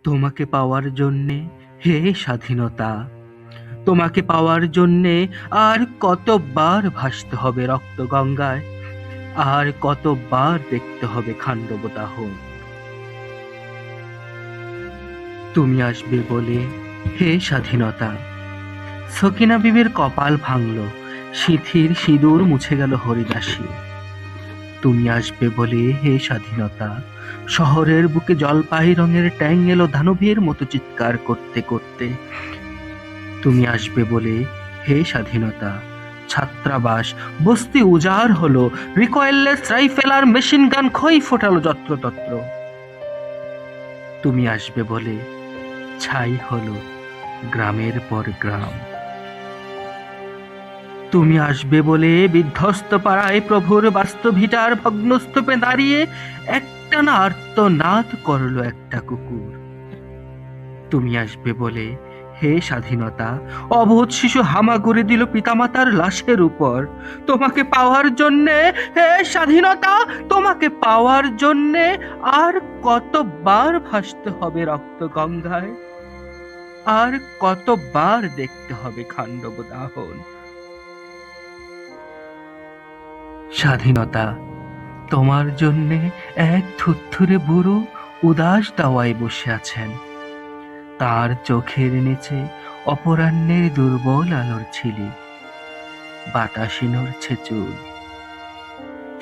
তোমাকে পাওয়ার জন্যে, হে স্বাধীনতা, তোমাকে পাওয়ার জন্যে আর কতবার ভাসতে হবে রক্ত গঙ্গায়, আর কতবার দেখতে হবে খান্ডব দাহন। তুমি আসবে বলে, হে স্বাধীনতা। সকিনা বিবির কপাল ভাঙল, সিঁথির সিঁদুর মুছে গেল হরিদাসী। তুমি আসবে বলে, হে স্বাধীনতা। শহরের বুকে জলপাই রঙের ট্যাং এলো দানবীর মতো চিৎকার করতে করতে। তুমি আসবে বলে, হে স্বাধীনতা। ছাত্রাবাস বস্তি উজাড় হলো, রিকয়েললেস রাইফেল আর মেশিন গান খই ফোটালো যত্রতত্র। তুমি আসবে বলে, ছাই হলো গ্রামের পর গ্রাম। তুমি আসবে বলে বিধ্বস্ত পাড়ায় প্রভুর বাস্তভিটার ভগ্নস্তূপে দাঁড়িয়ে একটানা আর্তনাদ করলো একটা কুকুর। তুমি আসবে বলে, হে স্বাধীনতা। অবোধ শিশু হামাগুড়ি দিল পিতামাতার লাশের উপর। তোমাকে পাওয়ার জন্যে, হে স্বাধীনতা, তোমাকে পাওয়ার জন্যে আর কতবার ভাসতে হবে রক্ত গঙ্গায়, আর কতবার দেখতে হবে খান্ডব দাহন। স্বাধীনতা, তোমার জন্যে এক থুরথুরে বুড়ো উদাস দাওয়ায় বসে আছেন। তার চোখের নিচে অপরাহ্নের দুর্বল আলোর ছিলি, বাতাসে নড়ছে চুল।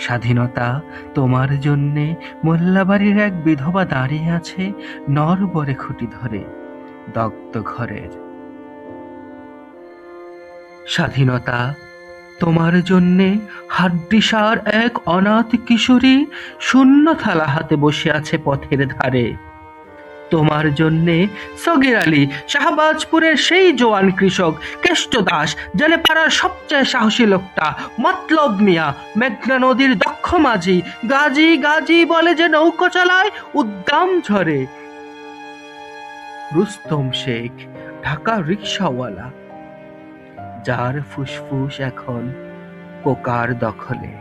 স্বাধীনতা, তোমার জন্যে মোল্লাবাড়ির এক বিধবা দাঁড়িয়ে আছে নরবরে খুঁটি ধরে দগ্ধ ঘরের। স্বাধীনতা, তোমার জন্যে হাড্ডিসার এক অনাথ কিশোরী শূন্য থালা হাতে বসে আছে পথের ধারে। তোমার জন্যে সগির আলী, শাহবাজপুরের সেই জোয়ান কৃষক, কেষ্ট দাস, জেলে পাড়ার সবচেয়ে সাহসী লোকটা, মতলব মিয়া, মেঘনা নদীর দক্ষ মাঝি, গাজী গাজী বলে যে নৌকো চালায় উদ্দাম ঝরে, রুস্তম শেখ, ঢাকা রিকশাওয়ালা, যার ফুসফুস এখন পোকার দখলে।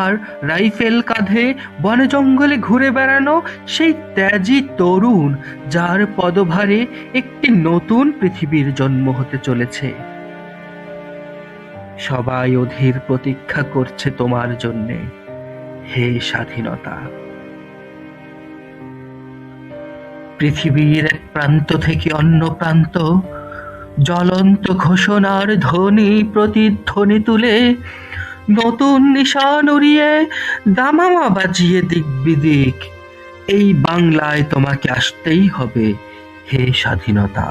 আর রাইফেল কাঁধে বনে জঙ্গলে ঘুরে বেড়ানো সেই ত্যাজি তরুণ, যার পদভারে একটি নতুন পৃথিবীর জন্ম হতে চলেছে। সবাই অধীর প্রতীক্ষা করছে তোমার জন্যে, হে স্বাধীনতা। পৃথিবীর এক প্রান্ত থেকে অন্য প্রান্ত জ্বলন্ত ঘোষণার ধ্বনি প্রতিধ্বনি তুলে নতুন নিশান উড়িয়ে দামামা বাজিয়ে দিক বিদিক, এই বাংলায় তোমাকে আসতেই হবে, হে স্বাধীনতা।